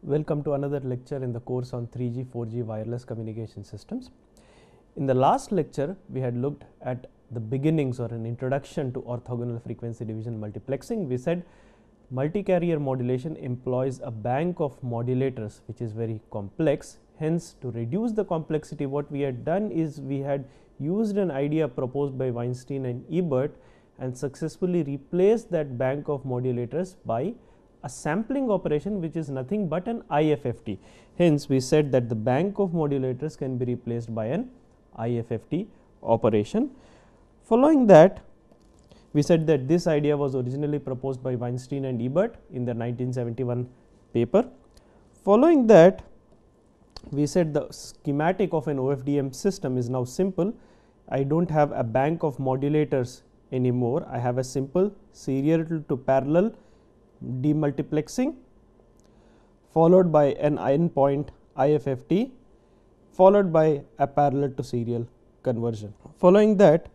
Welcome to another lecture in the course on 3G, 4G wireless communication systems. In the last lecture, we had looked at the beginnings or an introduction to orthogonal frequency division multiplexing. We said multi-carrier modulation employs a bank of modulators which is very complex. Hence, to reduce the complexity, what we had done is we had used an idea proposed by Weinstein and Ebert and successfully replaced that bank of modulators by a sampling operation which is nothing but an IFFT. Hence, we said that the bank of modulators can be replaced by an IFFT operation. Following that, we said that this idea was originally proposed by Weinstein and Ebert in the 1971 paper. Following that, we said the schematic of an OFDM system is now simple. I do not have a bank of modulators anymore. I have a simple serial to parallel demultiplexing followed by an endpoint IFFT followed by a parallel to serial conversion. Following that,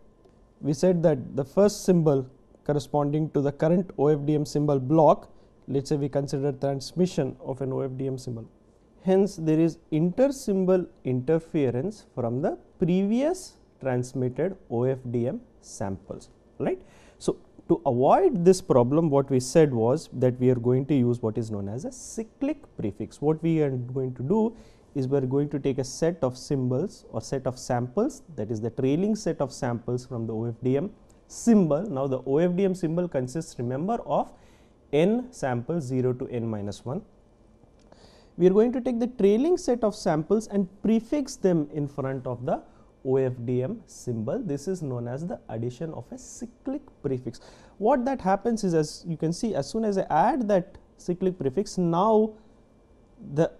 we said that the first symbol corresponding to the current OFDM symbol block, let us say we consider transmission of an OFDM symbol. Hence, there is inter-symbol interference from the previous transmitted OFDM samples, right. So, to avoid this problem, what we said was that we are going to use what is known as a cyclic prefix. What we are going to do is we are going to take a set of symbols or set of samples, that is the trailing set of samples from the OFDM symbol. Now, the OFDM symbol consists, remember, of n samples 0 to n minus 1. We are going to take the trailing set of samples and prefix them in front of the OFDM symbol. This is known as the addition of a cyclic prefix. What that happens is, as you can see, as soon as I add that cyclic prefix, now the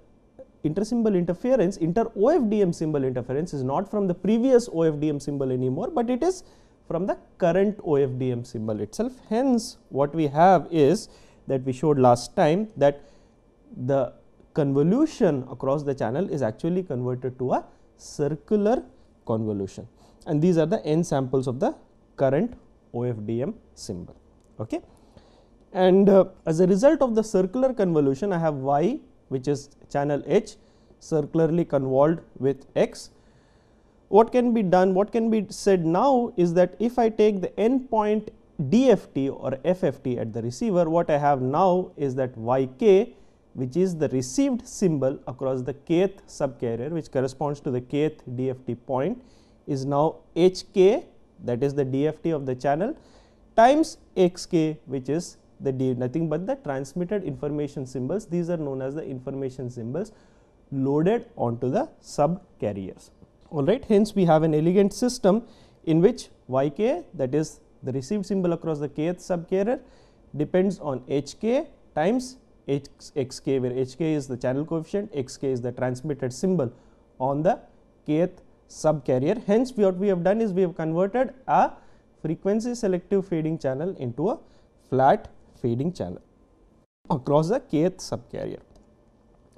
inter-symbol interference, inter-OFDM symbol interference is not from the previous OFDM symbol anymore, but it is from the current OFDM symbol itself. Hence, what we have is that we showed last time that the convolution across the channel is actually converted to a circular convolution, and these are the n samples of the current OFDM symbol. Okay. And as a result of the circular convolution, I have y, which is channel H, circularly convolved with x. What can be done, what can be said now is that if I take the endpoint DFT or FFT at the receiver, what I have now is that yk, which is the received symbol across the kth subcarrier, which corresponds to the kth DFT point, is now hk, that is the DFT of the channel, times xk, which is the nothing but the transmitted information symbols. These are known as the information symbols loaded onto the subcarriers. Alright, hence we have an elegant system in which yk, that is the received symbol across the kth subcarrier, depends on hk times xk, where hk is the channel coefficient, xk is the transmitted symbol on the kth subcarrier. Hence, what we have done is we have converted a frequency selective fading channel into a flat fading channel across the kth subcarrier,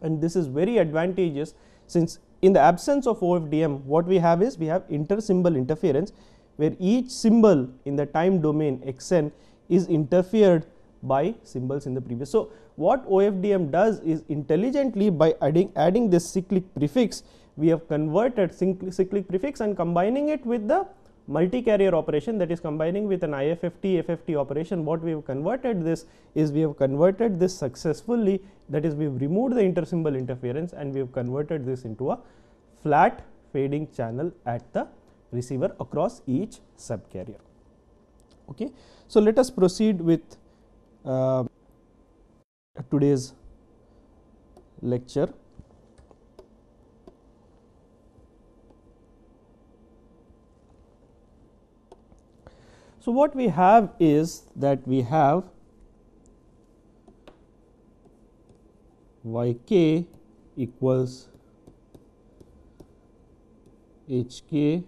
and this is very advantageous, since in the absence of OFDM, what we have is we have inter-symbol interference, where each symbol in the time domain xn is interfered by symbols in the previous. So, what OFDM does is intelligently, by adding this cyclic prefix, we have converted cyclic prefix and combining it with the multi-carrier operation, that is combining with an IFFT FFT operation. What we have converted this is we have converted this successfully, that is we have removed the inter-symbol interference and we have converted this into a flat fading channel at the receiver across each subcarrier. Okay. So, let us proceed with today's lecture. So, what we have is that we have yk equals hk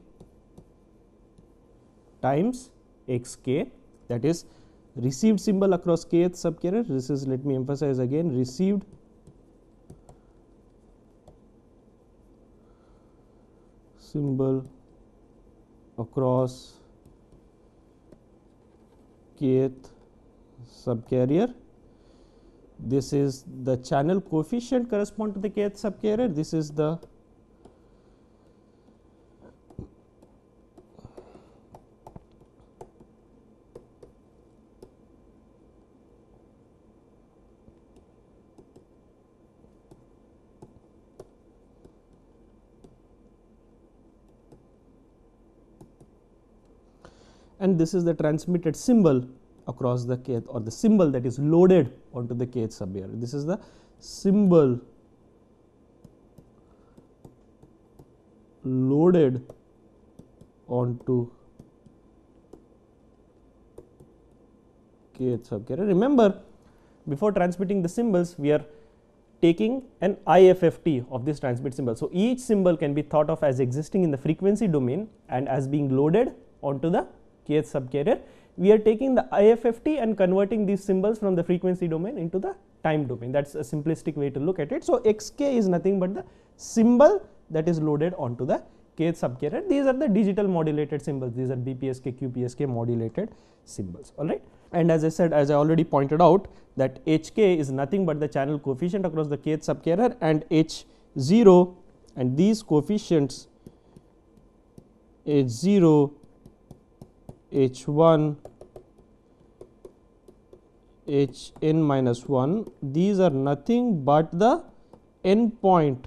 times xk, that is received symbol across kth subcarrier. This is, let me emphasize again, received symbol across kth subcarrier this is the channel coefficient correspond to the kth subcarrier, this is the and this is the transmitted symbol across the kth, or the symbol that is loaded onto the kth subcarrier. This is the symbol loaded onto kth subcarrier. Remember, before transmitting the symbols, we are taking an IFFT of this transmit symbol. So each symbol can be thought of as existing in the frequency domain and as being loaded onto the kth subcarrier. We are taking the IFFT and converting these symbols from the frequency domain into the time domain. That's a simplistic way to look at it. So xk is nothing but the symbol that is loaded onto the kth subcarrier. These are the digital modulated symbols. These are BPSK, QPSK modulated symbols. All right. And as I said, as I already pointed out, that hk is nothing but the channel coefficient across the kth subcarrier, and h0 and these coefficients h0, h1, hn minus 1, these are nothing but the endpoint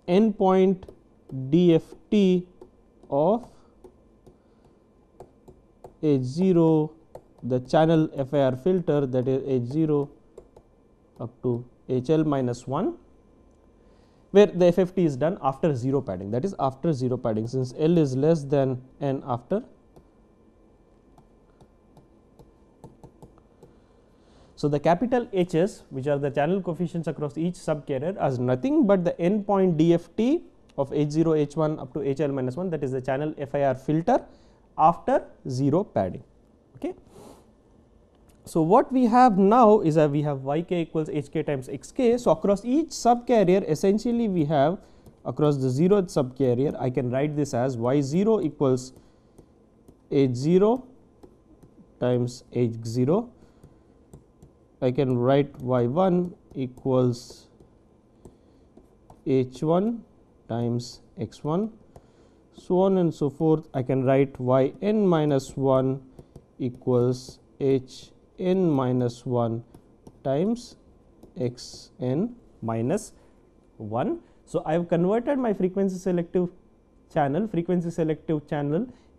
DFT of H0, the channel FIR filter, that is H0 up to HL minus 1, where the FFT is done after 0 padding, that is after 0 padding, since L is less than N after. So the capital H's, which are the channel coefficients across each subcarrier, are nothing but the endpoint DFT of H0, H1 up to HL minus 1, that is the channel FIR filter after 0 padding. Okay. So what we have now is that we have yk equals hk times xk. So across each subcarrier, essentially we have across the 0th subcarrier, I can write this as y0 equals h0 times h0. I can write y1 equals h1 times x1, so on and so forth. I can write yn minus 1 equals hn minus 1 times xn minus 1. So I have converted my frequency selective channel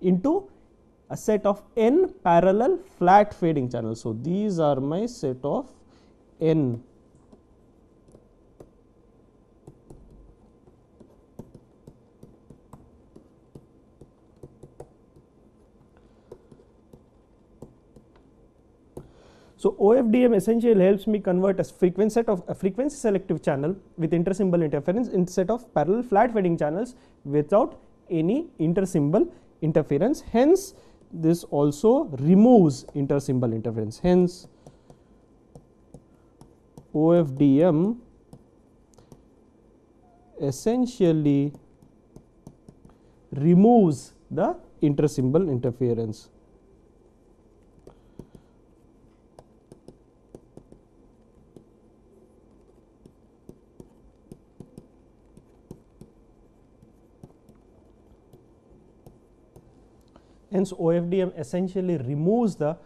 into a set of n parallel flat fading channels. So these are my set of n So OFDM essentially helps me convert a frequency selective channel with intersymbol interference in set of parallel flat fading channels without any intersymbol interference. Hence, this also removes intersymbol interference. Hence, OFDM essentially removes the intersymbol interference. Hence, OFDM essentially removes the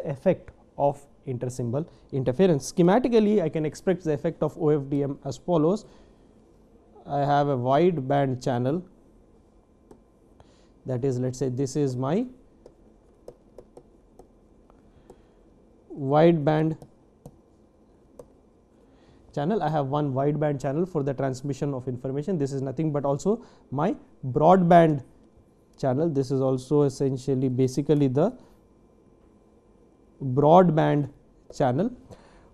effect of intersymbol interference. Schematically, I can express the effect of OFDM as follows. I have a wide band channel, that is, let us say this is my wide band channel. I have one wide band channel for the transmission of information. This is nothing but also my broadband channel. This is also essentially basically the broadband channel.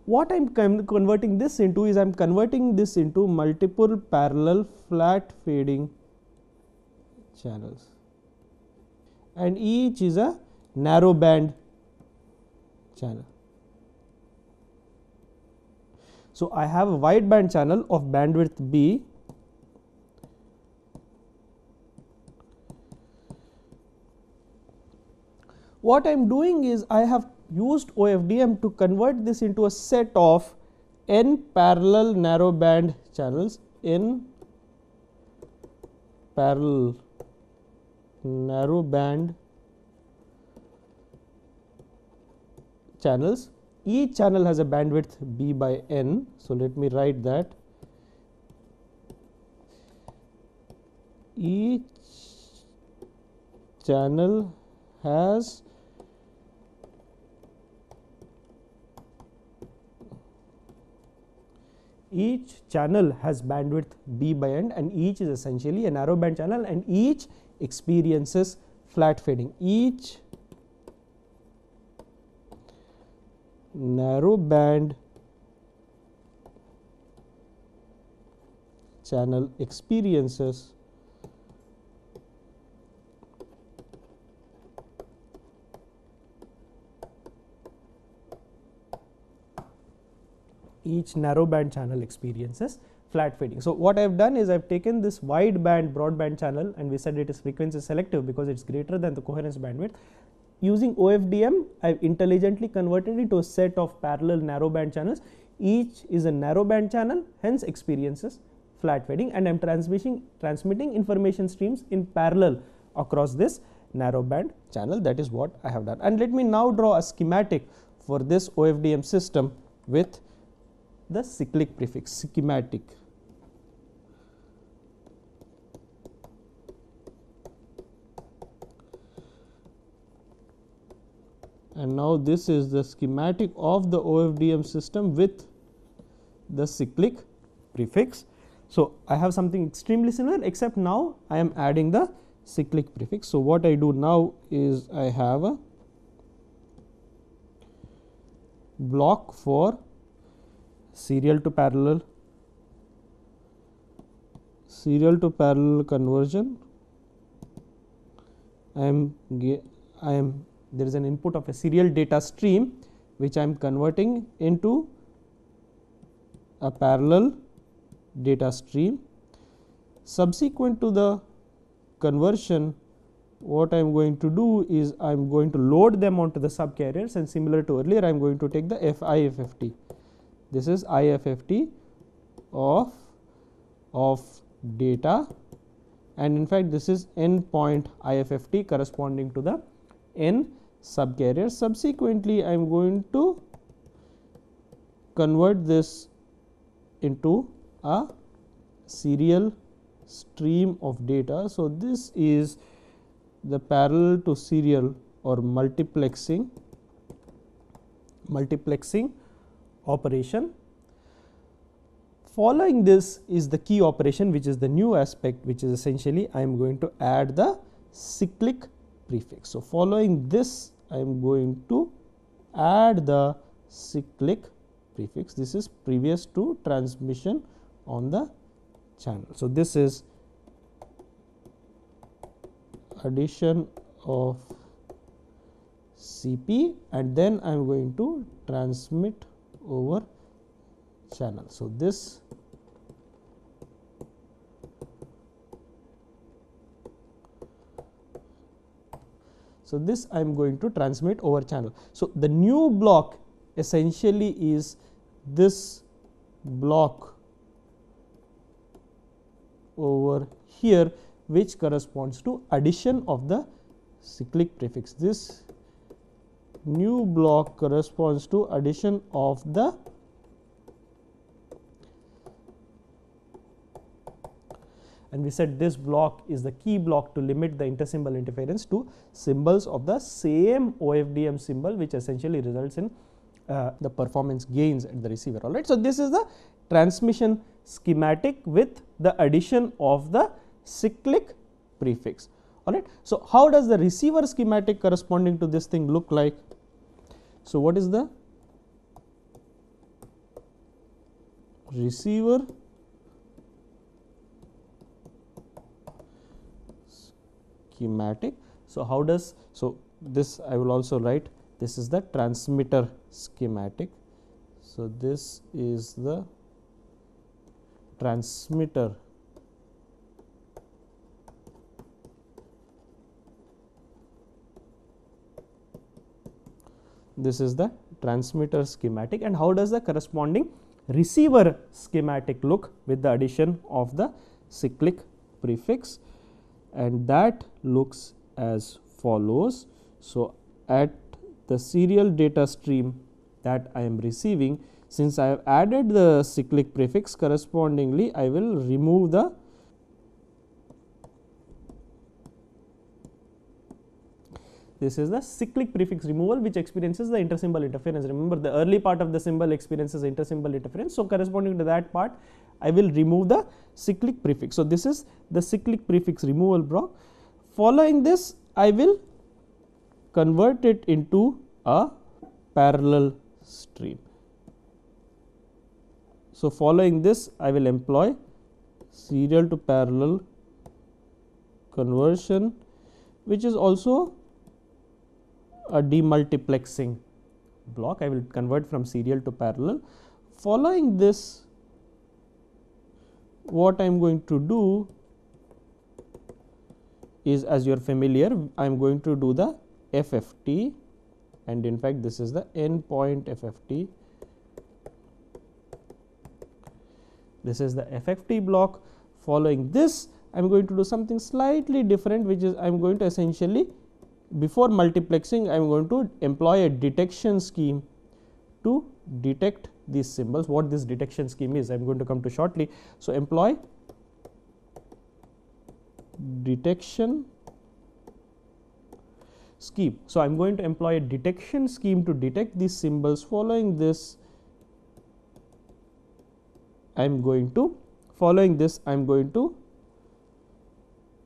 What I am converting this into is I am converting this into multiple parallel flat fading channels, and each is a narrow band channel. So I have a wide band channel of bandwidth B. What I am doing is I have used OFDM to convert this into a set of n parallel narrowband channels, n parallel narrowband channels. Each channel has a bandwidth b by n. So, let me write that each channel has bandwidth b by n, and each is essentially a narrowband channel, and each experiences flat fading. Each narrowband channel experiences flat fading. So, what I have done is I have taken this wide band broadband channel, and we said it is frequency selective because it is greater than the coherence bandwidth. Using OFDM, I have intelligently converted it to a set of parallel narrowband channels. Each is a narrowband channel, hence experiences flat fading, and I am transmitting information streams in parallel across this narrowband channel. That is what I have done. And let me now draw a schematic for this OFDM system with the cyclic prefix, schematic. And now this is the schematic of the OFDM system with the cyclic prefix. So, I have something extremely similar, except now I am adding the cyclic prefix. So, what I do now is I have a block for serial to parallel conversion. There is an input of a serial data stream which I am converting into a parallel data stream. Subsequent to the conversion, what I am going to do is I am going to load them onto the subcarriers, and similar to earlier I am going to take the IFFT. This is IFFT of data, and in fact this is n point IFFT corresponding to the n subcarriers. Subsequently, I am going to convert this into a serial stream of data. So, this is the parallel to serial or multiplexing operation. Following this is the key operation, which is the new aspect, which is essentially I am going to add the cyclic prefix. So, following this I am going to add the cyclic prefix. This is previous to transmission on the channel. So, this is addition of CP, and then I am going to transmit over channel. So, this I am going to transmit over channel. So, the new block essentially is this block over here, which corresponds to addition of the cyclic prefix. This new block corresponds to addition of the and we said this block is the key block to limit the intersymbol interference to symbols of the same OFDM symbol, which essentially results in the performance gains at the receiver. All right. So, this is the transmission schematic with the addition of the cyclic prefix. All right. So, how does the receiver schematic corresponding to this thing look like? So, what is the receiver schematic? So, how does, so this I will also write, this is the transmitter schematic. So, this is the transmitter This is the transmitter schematic. And how does the corresponding receiver schematic look with the addition of the cyclic prefix? And that looks as follows. So, at the serial data stream that I am receiving, since I have added the cyclic prefix, correspondingly I will remove the this is the cyclic prefix removal, which experiences the intersymbol interference. Remember, the early part of the symbol experiences intersymbol interference. So, corresponding to that part I will remove the cyclic prefix. So, this is the cyclic prefix removal block. Following this, I will convert it into a parallel stream. So, following this, I will employ serial to parallel conversion, which is also a demultiplexing block. I will convert from serial to parallel. Following this, what I am going to do is, as you are familiar, I am going to do the FFT, and in fact this is the endpoint FFT. This is the FFT block. Following this, I am going to do something slightly different, which is I am going to essentially, before multiplexing, I am going to employ a detection scheme to detect these symbols. What this detection scheme is, I am going to come to shortly. So, employ detection scheme. So, I am going to employ a detection scheme to detect these symbols. Following this, I am going to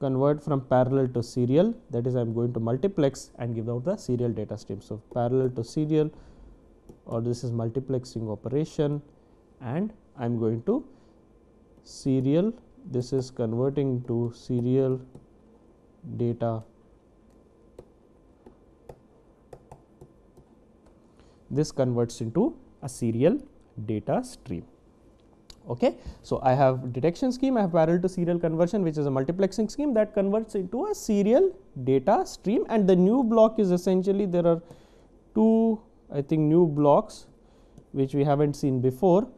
convert from parallel to serial, that is I am going to multiplex and give out the serial data stream. So, parallel to serial, or this is multiplexing operation, and I am going to serial, this is converting to serial data, this converts into a serial data stream. Okay. So, I have detection scheme, I have parallel to serial conversion, which is a multiplexing scheme that converts into a serial data stream, and the new block is essentially, there are two, I think, new blocks which we haven't seen before.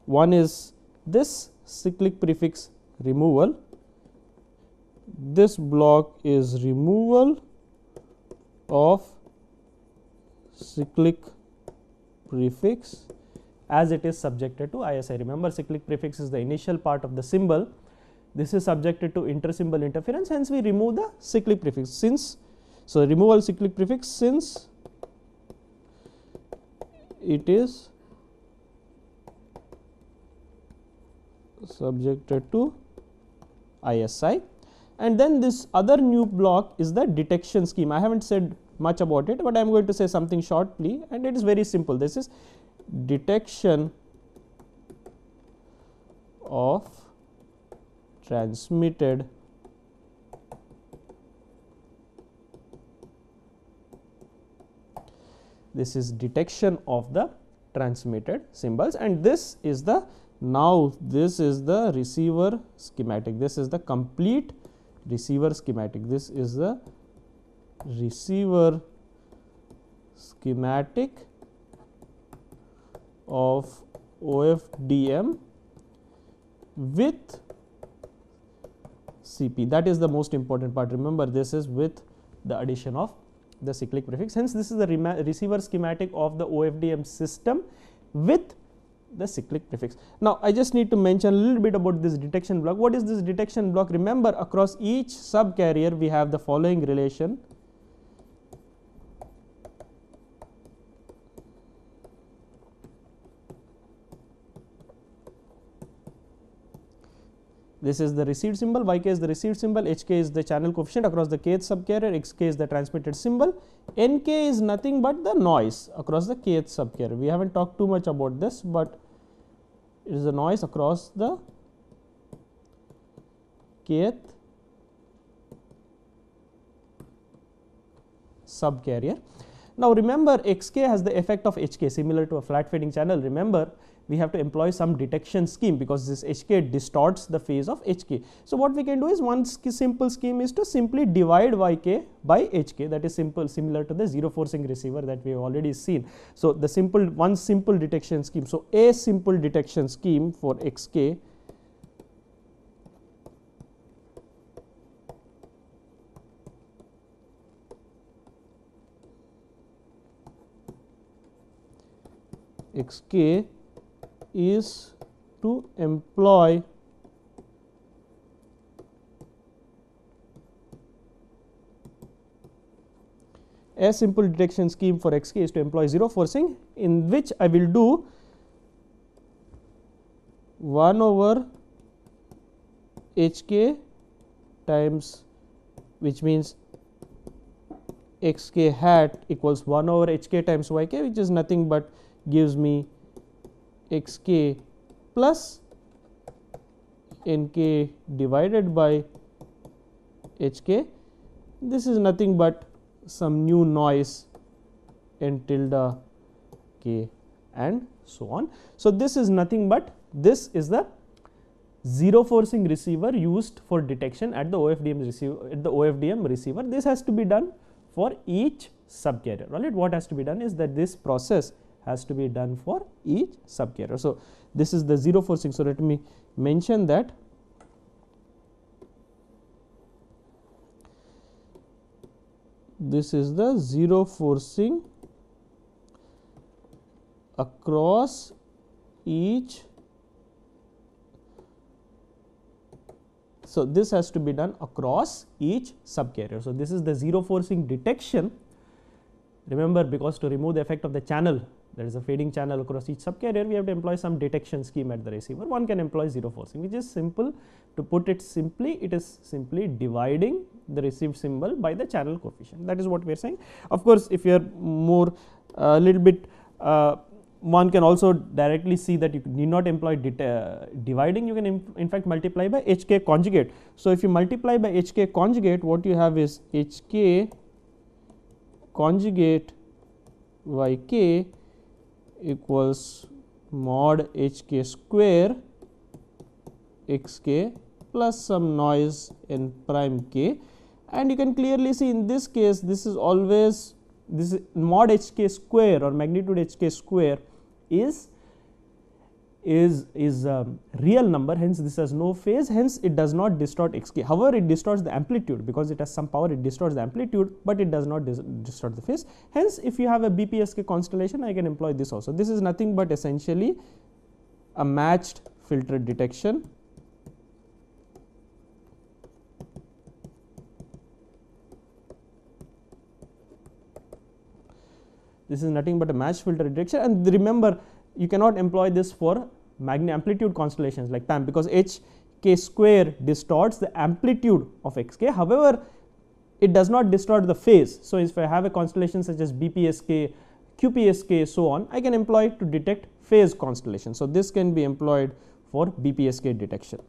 One is this cyclic prefix removal. This block is removal of cyclic prefix as it is subjected to ISI. Remember, cyclic prefix is the initial part of the symbol. This is subjected to intersymbol interference, hence we remove the cyclic prefix. Since, so removal cyclic prefix, since it is subjected to ISI. And then this other new block is the detection scheme. I haven't said much about it, but I am going to say something shortly, and it is very simple. This is detection of transmitted this is detection of the transmitted symbols, and this is the, now this is the receiver schematic, this is the complete receiver schematic, this is the receiver schematic of OFDM with CP. That is the most important part. Remember, this is with the addition of the cyclic prefix. Hence, this is the receiver schematic of the OFDM system with the cyclic prefix. Now, I just need to mention a little bit about this detection block. What is this detection block? Remember, across each subcarrier we have the following relation. This is the received symbol, yk is the received symbol, hk is the channel coefficient across the kth subcarrier, xk is the transmitted symbol, nk is nothing but the noise across the kth subcarrier. We haven't talked too much about this, but it is the noise across the kth subcarrier. Now remember, xk has the effect of hk, similar to a flat fading channel. Remember, we have to employ some detection scheme because this hk distorts the phase of hk. So what we can do is, one simple scheme is to simply divide yk by hk, that is simple, similar to the zero forcing receiver that we have already seen. So the one simple detection scheme. So a simple detection scheme for xk is to employ a simple detection scheme for xk is to employ zero forcing, in which I will do 1 over hk times, which means xk hat equals 1 over hk times yk, which is nothing but gives me xk plus nk divided by hk. This is nothing but some new noise n tilde k and so on. So this is nothing but, this is the zero forcing receiver used for detection at the OFDM receiver. This has to be done for each subcarrier. Right? What has to be done is that this process has to be done for each subcarrier. So this is the zero forcing. So let me mention that this is the zero forcing across each. So this has to be done across each subcarrier. So this is the zero forcing detection. Remember, because to remove the effect of the channel, there is a fading channel across each subcarrier, we have to employ some detection scheme at the receiver. One can employ zero forcing, which is simple. To put it simply, it is simply dividing the received symbol by the channel coefficient. That is what we are saying. Of course, if you are more little bit, one can also directly see that you need not employ dividing. You can in fact multiply by hk conjugate. So if you multiply by hk conjugate, what you have is hk conjugate yk equals mod hk square xk plus some noise n prime k, and you can clearly see in this case this is always, this is mod hk square or magnitude hk square is real number, hence this has no phase, hence it does not distort xk. However, it distorts the amplitude because it has some power, it distorts the amplitude, but it does not distort the phase. Hence, if you have a BPSK constellation, I can employ this also. This is nothing but essentially a matched filter detection. This is nothing but a matched filter detection, and remember, you cannot employ this for amplitude constellations like PAM because hk square distorts the amplitude of xk. However, it does not distort the phase. So if I have a constellation such as BPSK, QPSK, so on, I can employ it to detect phase constellation. So this can be employed for BPSK detection.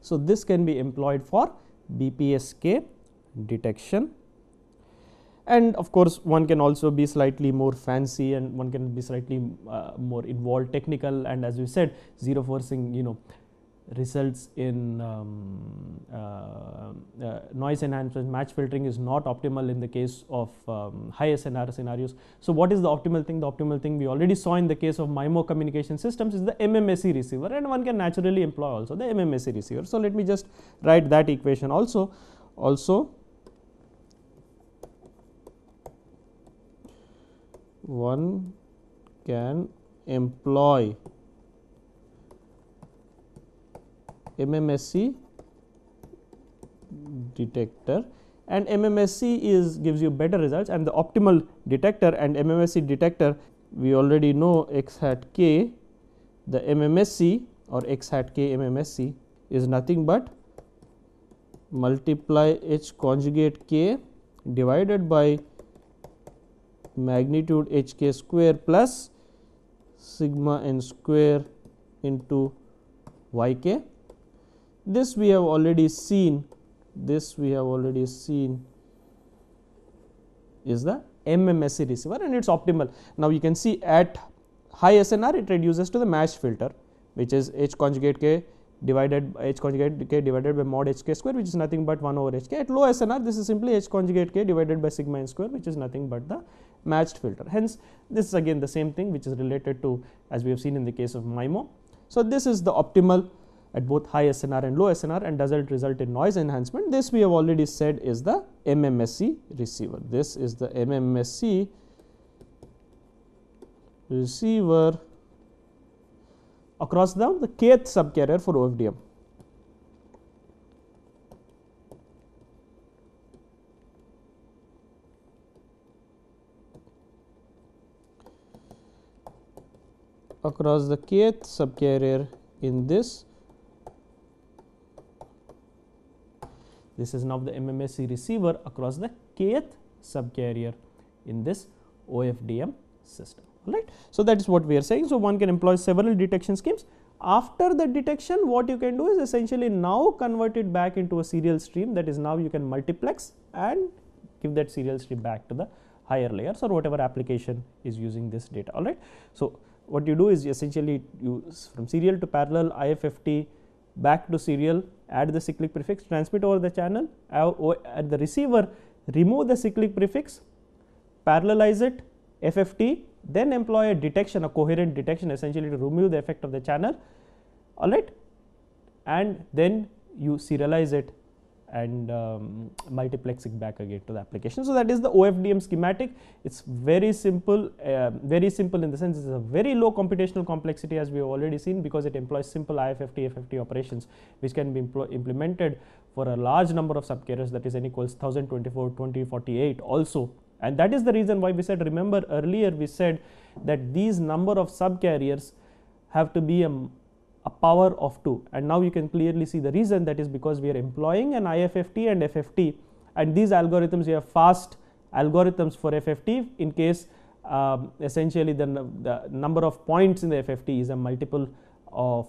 So this can be employed for BPSK detection, and of course one can also be slightly more fancy and one can be slightly more involved technical, and as we said, zero forcing results in noise enhancement. Match filtering is not optimal in the case of high SNR scenarios. So what is the optimal thing? The optimal thing we already saw in the case of MIMO communication systems is the MMSE receiver, and one can naturally employ also the MMSE receiver. So let me just write that equation also. One can employ MMSE detector, and MMSE gives you better results, and the optimal detector and MMSE detector we already know x hat k, the MMSE or x hat k MMSE is nothing but multiply h conjugate k divided by magnitude hk square plus sigma n square into yk. This we have already seen, is the MMSE receiver and it is optimal. Now, you can see at high SNR it reduces to the matched filter, which is h conjugate k divided by mod hk square, which is nothing but 1 over hk. At low SNR, this is simply h conjugate k divided by sigma n square, which is nothing but the matched filter. Hence, this is again the same thing which is related to as we have seen in the case of MIMO. So, this is the optimal at both high SNR and low SNR and doesn't result in noise enhancement. This we have already said is the MMSE receiver. This is the MMSE receiver across the kth subcarrier for OFDM. Across the kth subcarrier in this. This is now the MMSE receiver across the kth subcarrier in this OFDM system. Right. So, that is what we are saying. So, one can employ several detection schemes. After the detection, what you can do is essentially now convert it back into a serial stream, that is now you can multiplex and give that serial stream back to the higher layers or whatever application is using this data. All right. So, what you do is essentially use from serial to parallel IFFT back to serial, add the cyclic prefix, transmit over the channel, at the receiver remove the cyclic prefix, parallelize it, FFT, then employ a detection, a coherent detection essentially to remove the effect of the channel, all right, and then you serialize it and multiplex it back again to the application. So, that is the OFDM schematic. It is very simple in the sense it is a very low computational complexity as we have already seen, because it employs simple IFFT, FFT operations which can be implemented for a large number of subcarriers, that is n equals 1024, 2048 also. And that is the reason why we said, remember earlier we said that these number of subcarriers have to be a power of 2, and now you can clearly see the reason. That is because we are employing an IFFT and FFT, and these algorithms, we have fast algorithms for FFT in case essentially the number of points in the FFT is a multiple of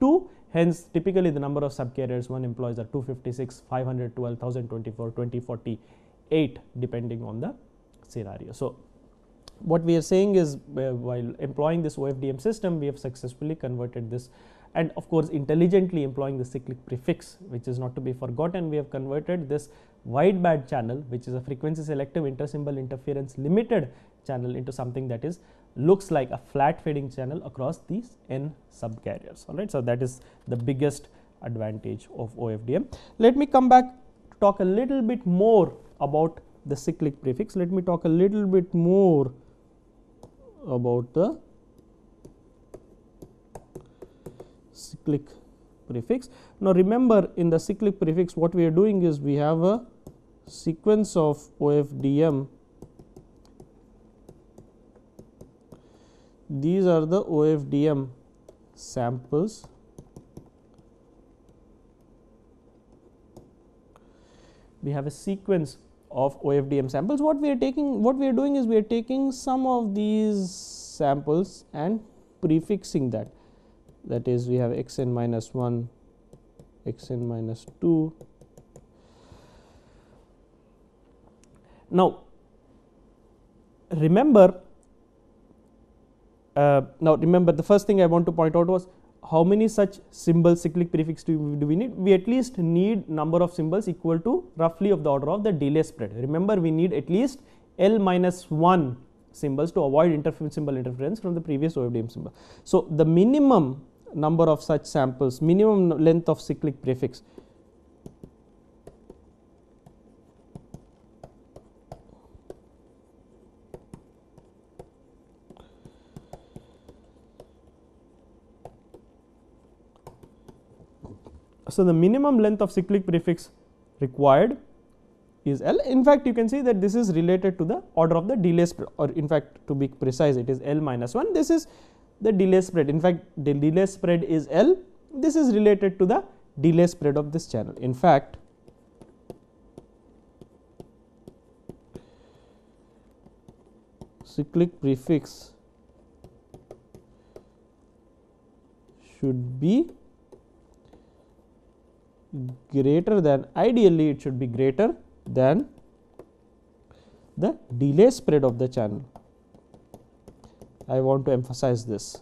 2. Hence, typically the number of subcarriers one employs are 256, 512, 1024, 2048 depending on the scenario. So, what we are saying is while employing this OFDM system, we have successfully converted this, and of course intelligently employing the cyclic prefix, which is not to be forgotten, we have converted this wideband channel, which is a frequency selective intersymbol interference limited channel, into something that is looks like a flat fading channel across these n subcarriers. All right. So, that is the biggest advantage of OFDM. Let me come back to talk a little bit more about the cyclic prefix. Let me talk a little bit more about the cyclic prefix. Now, remember in the cyclic prefix what we are doing is we have a sequence of OFDM. These are the OFDM samples. We have a sequence of OFDM samples. What we are doing is we are taking some of these samples and prefixing that. That is, we have xn minus 1, xn minus 2. Now, remember the first thing I want to point out was how many such symbol cyclic prefix do we need? We at least need number of symbols equal to roughly of the order of the delay spread. Remember, we need at least L minus 1 symbols to avoid symbol interference from the previous OFDM symbol. So, the minimum number of such samples, minimum length of cyclic prefix So, the minimum length of cyclic prefix required is L. In fact, you can see that this is related to the order of the delay spread, or in fact to be precise it is L minus 1. This is the delay spread. In fact, the delay spread is L. This is related to the delay spread of this channel. In fact, cyclic prefix should be greater than, ideally it should be greater than the delay spread of the channel. I want to emphasize this.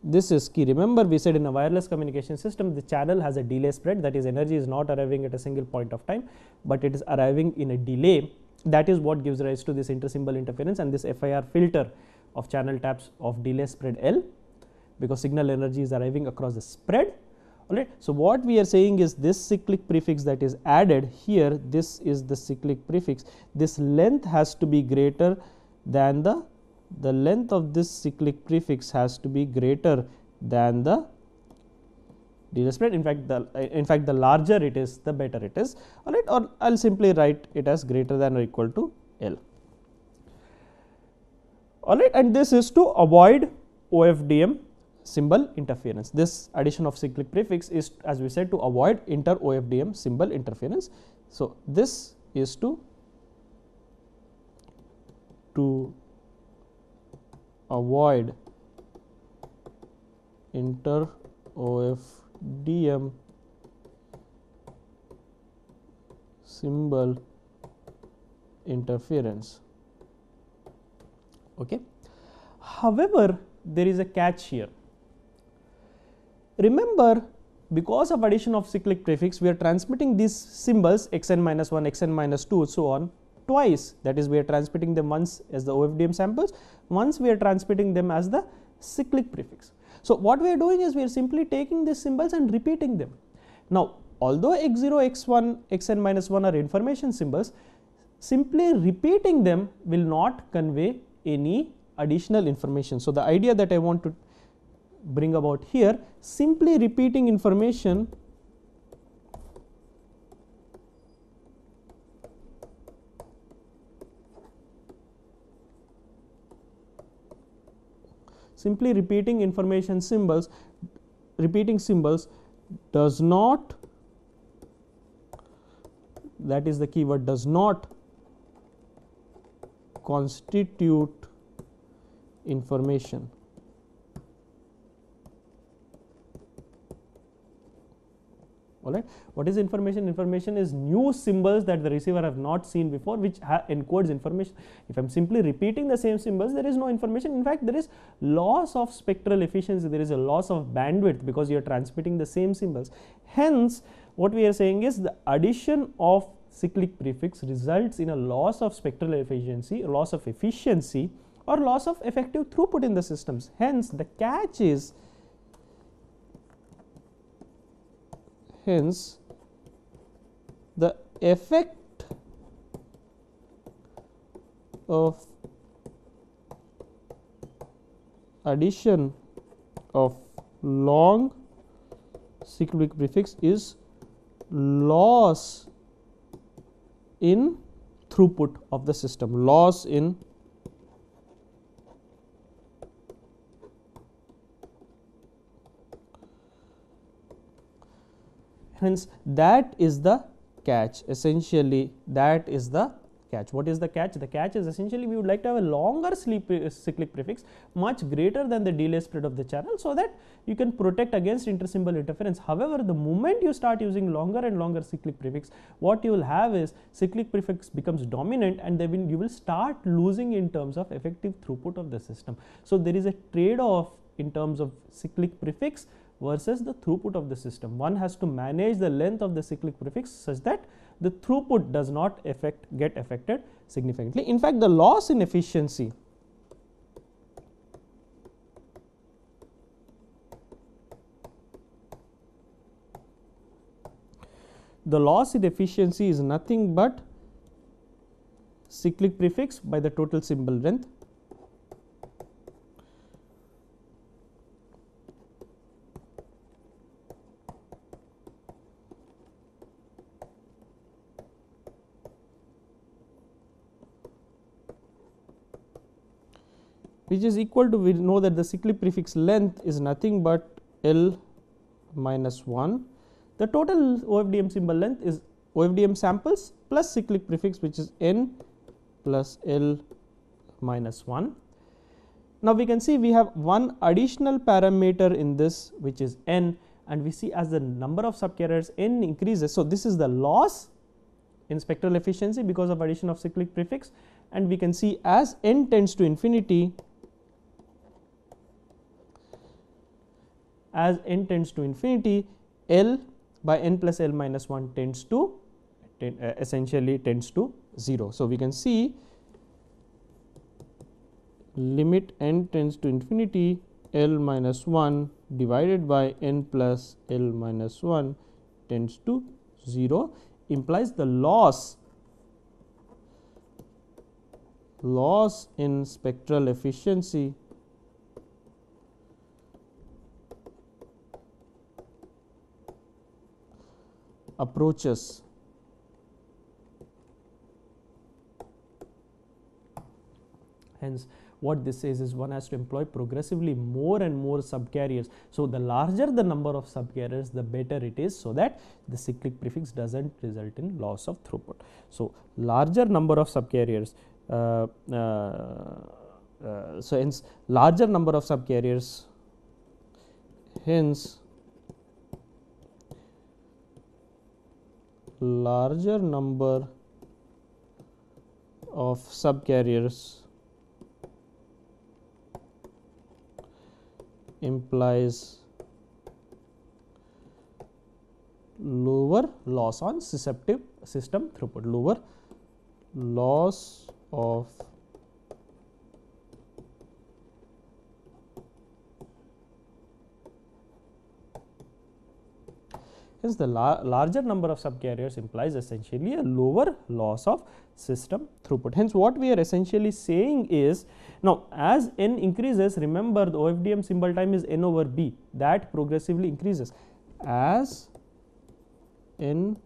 This is key. Remember, we said in a wireless communication system, the channel has a delay spread, that is, energy is not arriving at a single point of time, but it is arriving in a delay. That is what gives rise to this intersymbol interference and this FIR filter of channel taps of delay spread L, because signal energy is arriving across the spread. Alright. So, what we are saying is this cyclic prefix that is added here, this is the cyclic prefix, this length has to be greater than the length of this cyclic prefix has to be greater than the delay spread. In fact, the larger it is, the better it is. Alright, or I'll simply write it as greater than or equal to L. Alright, and this is to avoid OFDM symbol interference. This addition of cyclic prefix is, as we said, to avoid inter OFDM symbol interference. So, this is to avoid inter OFDM symbol interference. Okay. However, there is a catch here. Remember, because of addition of cyclic prefix, we are transmitting these symbols xn minus 1, xn minus 2, so on twice. That is, we are transmitting them once as the OFDM samples, once we are transmitting them as the cyclic prefix. So, what we are doing is we are simply taking these symbols and repeating them. Now, although x0, x1, xn minus 1 are information symbols, simply repeating them will not convey any additional information. So, the idea that I want to bring about here, simply repeating information symbols, repeating symbols does not, that is the keyword, does not constitute information. Alright. What is information? Information is new symbols that the receiver have not seen before, which encodes information. If I am simply repeating the same symbols, there is no information. In fact, there is loss of spectral efficiency, there is a loss of bandwidth, because you are transmitting the same symbols. Hence, what we are saying is the addition of cyclic prefix results in a loss of spectral efficiency, loss of efficiency, or loss of effective throughput in the systems. Hence, the catch is, hence the effect of addition of long cyclic prefix is loss in throughput of the system, loss in hence that is the catch. Essentially, that is the catch. What is the catch? The catch is essentially we would like to have a longer cyclic prefix, much greater than the delay spread of the channel, so that you can protect against intersymbol interference. However, the moment you start using longer and longer cyclic prefix, what you will have is cyclic prefix becomes dominant, and then you will start losing in terms of effective throughput of the system. So, there is a trade-off in terms of cyclic prefix versus the throughput of the system. One has to manage the length of the cyclic prefix such that the throughput does not get affected significantly. In fact, the loss in efficiency is nothing but cyclic prefix by the total symbol length which is equal to, we know that the cyclic prefix length is nothing but L minus 1 The total OFDM symbol length is OFDM samples plus cyclic prefix, which is n plus L minus 1. Now, we can see we have one additional parameter in this, which is n, and we see as the number of subcarriers n increases. So, this is the loss in spectral efficiency because of addition of cyclic prefix, and we can see as n tends to infinity, L by n plus L minus 1 tends to essentially tends to 0. So, we can see limit n tends to infinity, L minus 1 divided by n plus L minus 1 tends to 0, implies the loss in spectral efficiency approaches hence. What this says is one has to employ progressively more and more subcarriers. So, the larger the number of subcarriers, the better it is, so that the cyclic prefix does not result in loss of throughput. So, larger number of subcarriers, so hence larger number of subcarriers, hence larger number of subcarriers implies lower loss on susceptive system throughput, lower loss of hence the larger number of subcarriers implies essentially a lower loss of system throughput. Hence, what we are essentially saying is, now as n increases, remember the OFDM symbol time is n over b, that progressively increases. As n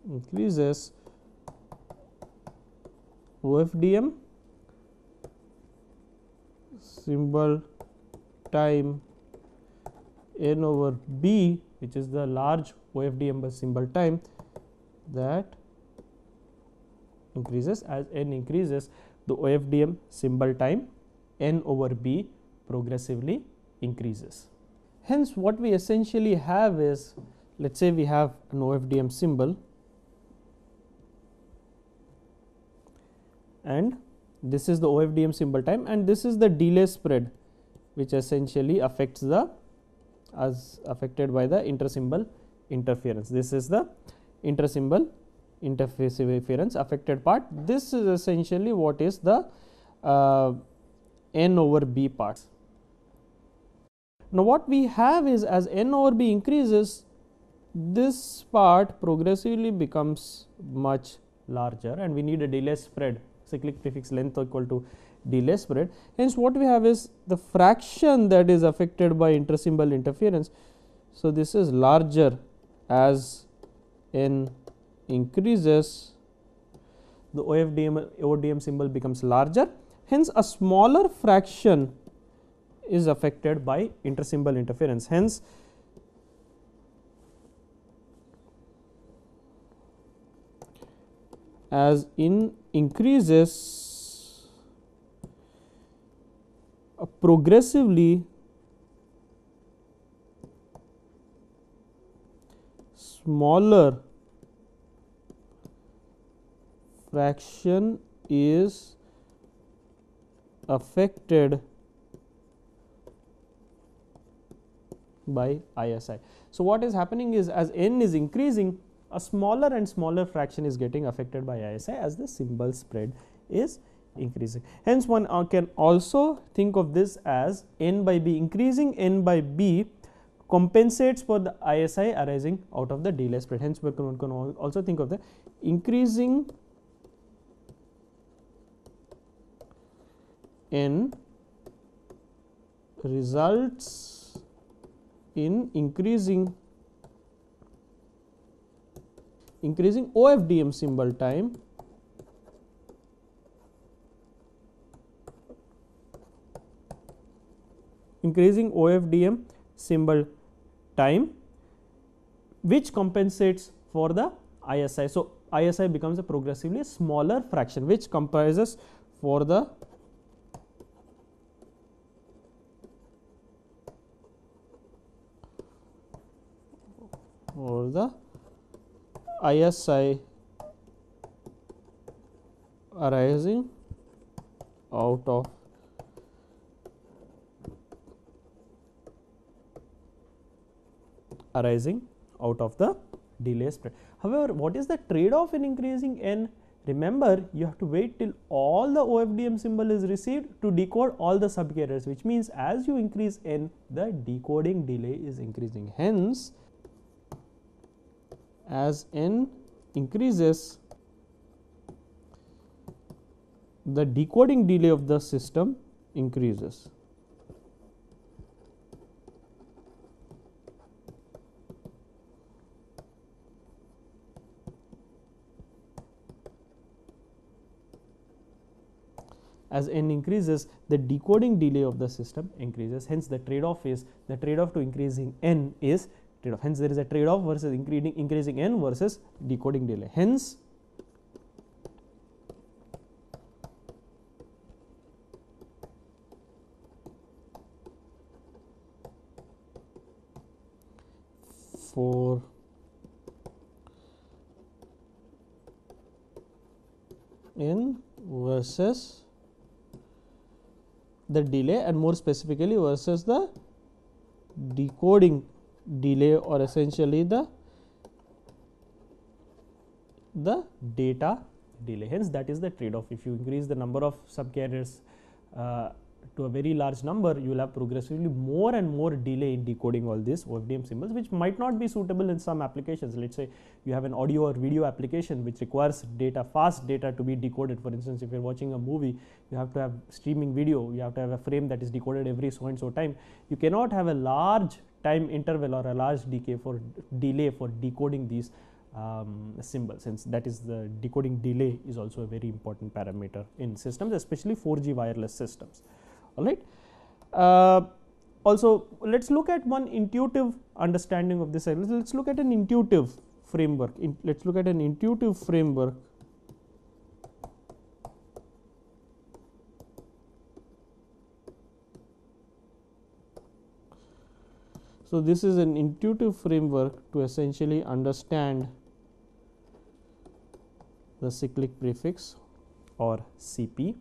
increases, OFDM symbol time n over b, which is the large OFDM symbol time, that increases. As n increases, the OFDM symbol time n over b progressively increases. Hence, what we essentially have is, let us say we have an OFDM symbol and this is the OFDM symbol time, and this is the delay spread, which essentially affects the as affected by the intersymbol interference. This is the intersymbol interference affected part. This is essentially what is the n over b part. Now, what we have is, as n over b increases, this part progressively becomes much larger, and we need a delay spread, cyclic prefix length equal to delay spread. Hence, what we have is the fraction that is affected by intersymbol interference. So, this is larger as n increases, the OFDM symbol becomes larger. Hence, a smaller fraction is affected by intersymbol interference. Hence, as n increases, progressively smaller fraction is affected by ISI. So, what is happening is, as n is increasing, a smaller and smaller fraction is getting affected by ISI as the symbol spread is increasing. Hence, one can also think of this as n by b. Increasing n by b compensates for the ISI arising out of the delay spread. Hence, we can also think of the increasing n results in increasing OFDM symbol time which compensates for the ISI. So, ISI becomes a progressively smaller fraction which comprises for the ISI arising out of the delay spread. However, what is the trade-off in increasing n? Remember, you have to wait till all the OFDM symbol is received to decode all the subcarriers, which means as you increase n, the decoding delay is increasing. Hence, as n increases, the decoding delay of the system increases. As n increases, the decoding delay of the system increases. Hence, the trade-off to increasing n is trade-off. Hence, there is a trade-off versus increasing n versus decoding delay. Hence, for n versus the delay, and more specifically versus the decoding delay, or essentially the data delay. Hence, that is the trade-off. If you increase the number of subcarriers to a very large number, you will have progressively more and more delay in decoding all these OFDM symbols, which might not be suitable in some applications. Let's say you have an audio or video application which requires fast data to be decoded. For instance, if you are watching a movie, you have to have streaming video, you have to have a frame that is decoded every so and so time. You cannot have a large time interval or a large delay for decoding these symbols. Since that is the decoding delay is also a very important parameter in systems, especially 4G wireless systems. All right. Also, let's look at one intuitive understanding of this. Let's look at an intuitive framework. Let's look at an intuitive framework. So, this is an intuitive framework to essentially understand the cyclic prefix or CP.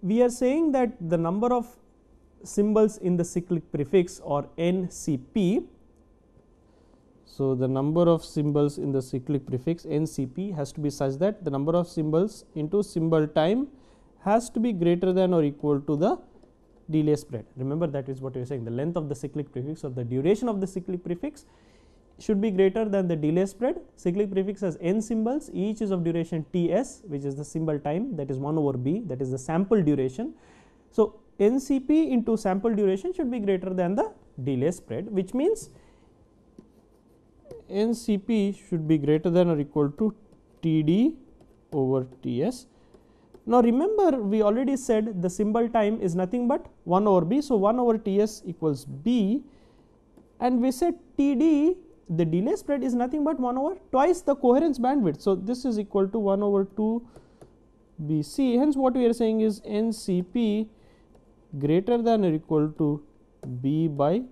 We are saying that the number of symbols in the cyclic prefix or NCP. So, the number of symbols in the cyclic prefix NCP has to be such that the number of symbols into symbol time has to be greater than or equal to the delay spread. Remember, that is what we are saying. The length of the cyclic prefix or the duration of the cyclic prefix should be greater than the delay spread. Cyclic prefix has n symbols, each is of duration Ts, which is the symbol time, that is 1 over b, that is the sample duration. So, NCP into sample duration should be greater than the delay spread, which means NCP should be greater than or equal to Td over Ts. Now, remember, we already said the symbol time is nothing but 1 over b. So, 1 over Ts equals b, and we said Td, the delay spread, is nothing but 1 over twice the coherence bandwidth. So, this is equal to 1 over 2 Bc. Hence, what we are saying is NCP greater than or equal to b by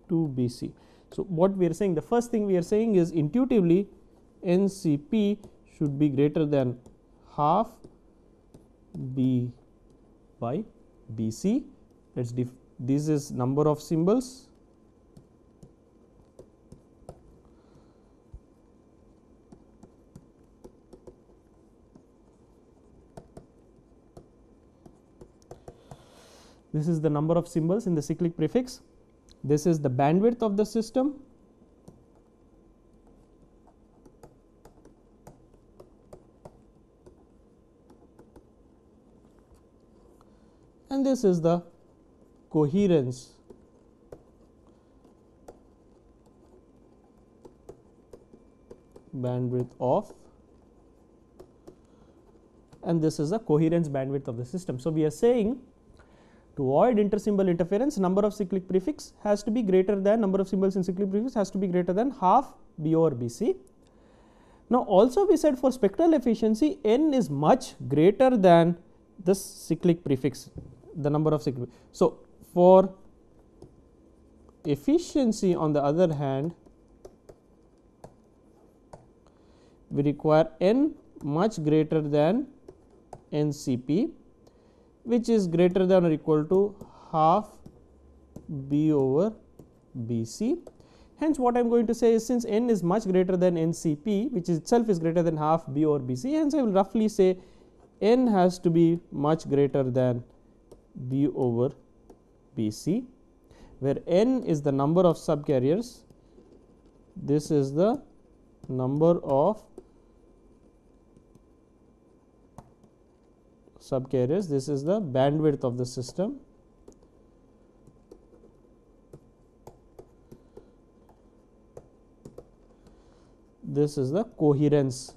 2 Bc. So, what we are saying, the first thing we are saying is intuitively NCP should be greater than half b by Bc. Let's this is number of symbols. This is the number of symbols in the cyclic prefix. This is the bandwidth of the system. And this is the coherence bandwidth of, and this is the coherence bandwidth of the system. So, we are saying To avoid intersymbol interference, number of cyclic prefix has to be greater than, number of symbols in cyclic prefix has to be greater than half B over BC. Now also we said for spectral efficiency, n is much greater than the cyclic prefix, the number of cyclic. So for efficiency on the other hand, we require n much greater than NCP, which is greater than or equal to half B over BC. Hence what I am going to say is, since n is much greater than NCP, which itself is greater than half B over BC, hence I will roughly say n has to be much greater than B over BC, where n is the number of subcarriers, this is the number of subcarriers, this is the bandwidth of the system, this is the coherence.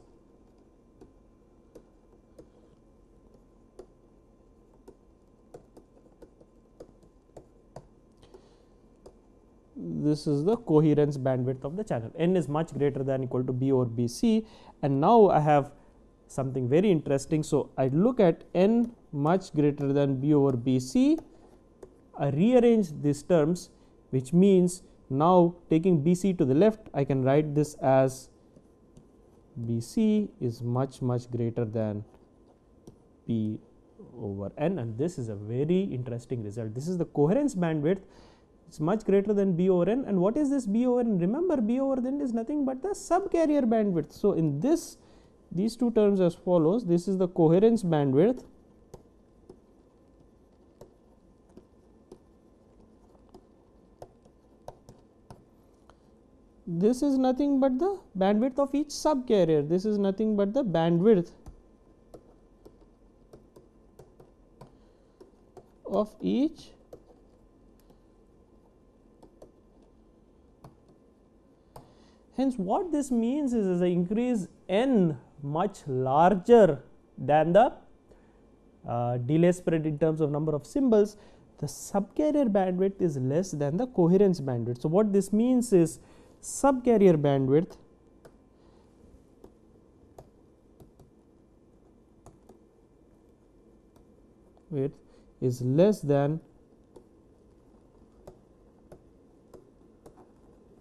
This is the coherence bandwidth of the channel. N is much greater than or equal to B over BC, and now I have something very interesting. So I look at n much greater than B over BC, I rearrange these terms, which means now taking BC to the left, I can write this as BC is much greater than P over N, and this is a very interesting result. This is the coherence bandwidth, it's much greater than B over N. And what is this B over N? Remember, B over N is nothing but the subcarrier bandwidth. So in this, these two terms as follows, this is the coherence bandwidth, this is nothing but the bandwidth of each subcarrier, this is nothing but the bandwidth of each hence what this means is, as I increase n much larger than the delay spread in terms of number of symbols, the subcarrier bandwidth is less than the coherence bandwidth. So what this means is, subcarrier bandwidth is less than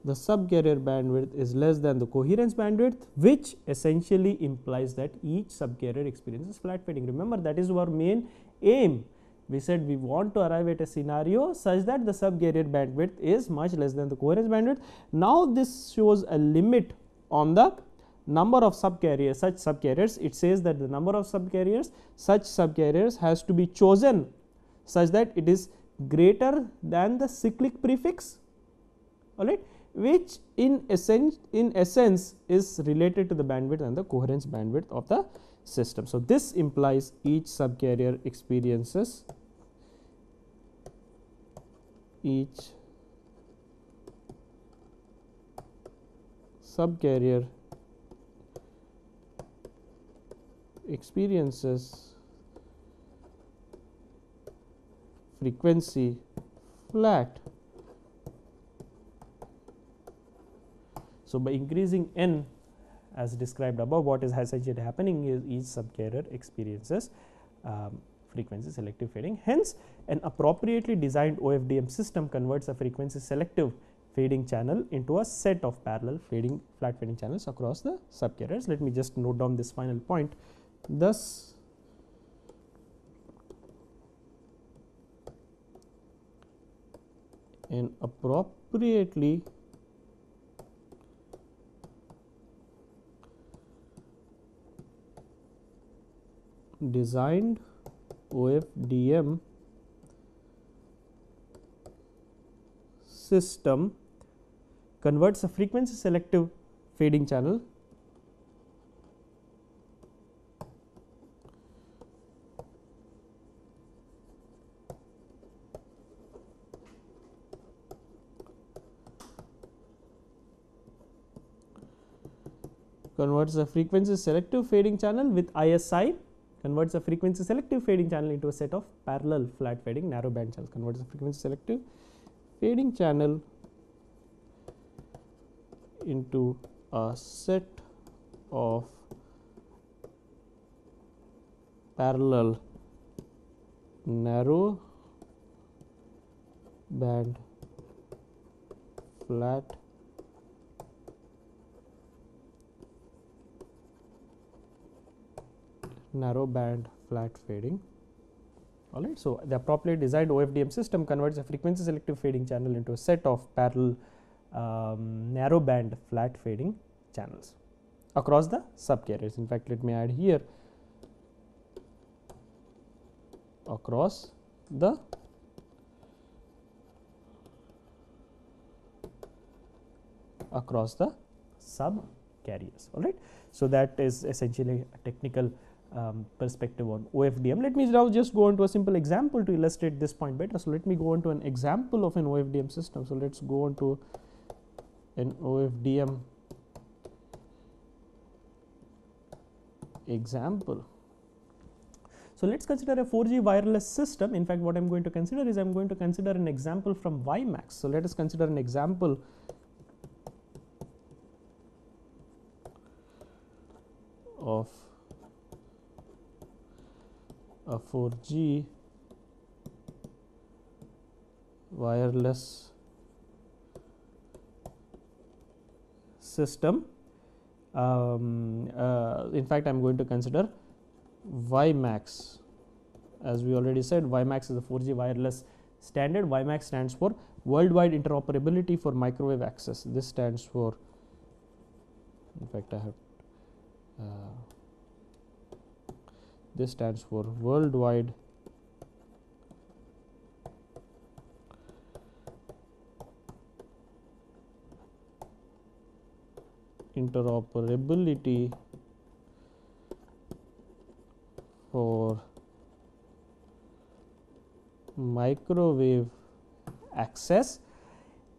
the subcarrier bandwidth is less than the coherence bandwidth, which essentially implies that each subcarrier experiences flat fading. Remember, that is our main aim. We said we want to arrive at a scenario such that the subcarrier bandwidth is much less than the coherence bandwidth. Now this shows a limit on the number of subcarriers, such subcarriers. It says that the number of subcarriers, such subcarriers has to be chosen such that it is greater than the cyclic prefix, all right, which in essence is related to the bandwidth and the coherence bandwidth of the system. So this implies each subcarrier experiences frequency flat. So by increasing n as described above, what is essentially happening is each subcarrier experiences frequency selective fading. Hence, an appropriately designed OFDM system converts a frequency selective fading channel into a set of parallel fading flat fading channels across the subcarriers. Let me just note down this final point. Thus, an appropriately designed OFDM system converts a frequency selective fading channel with ISI converts a frequency selective fading channel into a set of parallel flat fading narrow band channels. Converts a frequency selective fading channel into a set of parallel narrow band flat narrow band flat fading. Alright, so the appropriately designed OFDM system converts a frequency selective fading channel into a set of parallel narrow band flat fading channels across the subcarriers. In fact, let me add here across the subcarriers. All right, so that is essentially a technical perspective on OFDM. Let me now just go on to a simple example to illustrate this point better. So let me go on to an example of an OFDM system. So let's go on to an OFDM example. So let's consider a 4G wireless system. In fact, what I'm going to consider is I'm going to consider an example from WiMAX. So let us consider an example of a 4G wireless system. In fact, I'm going to consider WiMAX. As we already said, WiMAX is a 4G wireless standard. WiMAX stands for Worldwide Interoperability for Microwave Access. This stands for, in fact, I have this stands for Worldwide Interoperability for microwave access.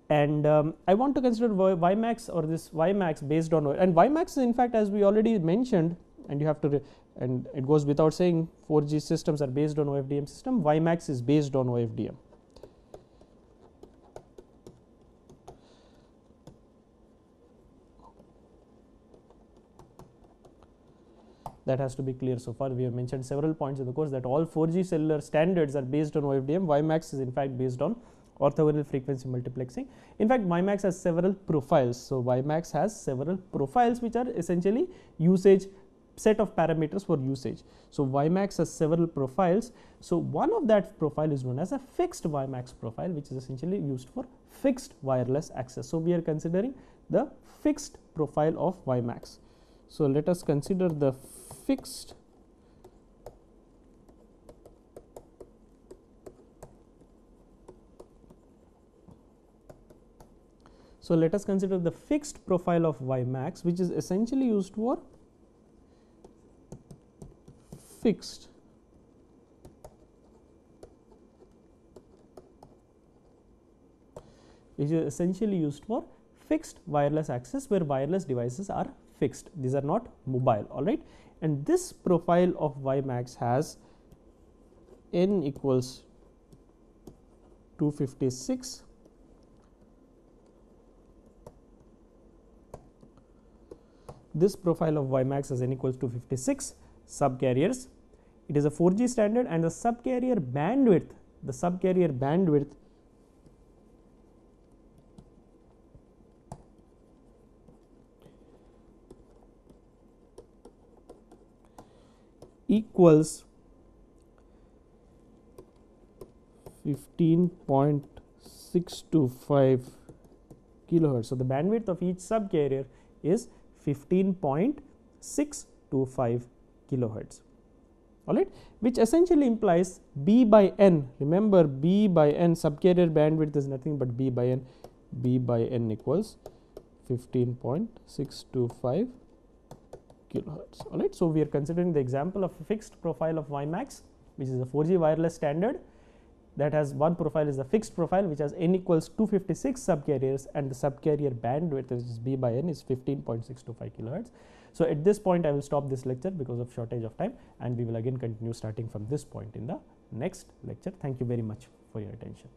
And I want to consider WiMAX or this WiMAX based on, and WiMAX is in fact, as we already mentioned, and you have to and it goes without saying 4G systems are based on OFDM system. WiMAX is based on OFDM. That has to be clear. So far we have mentioned several points in the course that all 4G cellular standards are based on OFDM. WiMAX is in fact based on orthogonal frequency multiplexing. In fact, WiMAX has several profiles. So WiMAX has several profiles which are essentially usage set of parameters for usage. So WiMAX has several profiles. So one of that profile is known as a fixed WiMAX profile, which is essentially used for fixed wireless access. So we are considering the fixed profile of WiMAX. So let us consider the fixed profile of WiMAX, which is essentially used for fixed wireless access, where wireless devices are fixed. These are not mobile. All right, and this profile of WiMAX has n equals 256. This profile of WiMAX has n equals 256 subcarriers. It is a 4G standard, and the subcarrier bandwidth equals 15.625 kilohertz. So the bandwidth of each subcarrier is 15.625 kilohertz. All right, which essentially implies B by N. Remember, B by N, subcarrier bandwidth is nothing but B by N. B by N equals 15.625 kilohertz. All right, so we are considering the example of a fixed profile of WiMAX, which is a 4G wireless standard, that has one profile is the fixed profile, which has n equals 256 subcarriers, and the subcarrier bandwidth is B by n is 15.625 kilohertz. So at this point I will stop this lecture because of shortage of time, and we will again continue starting from this point in the next lecture. Thank you very much for your attention.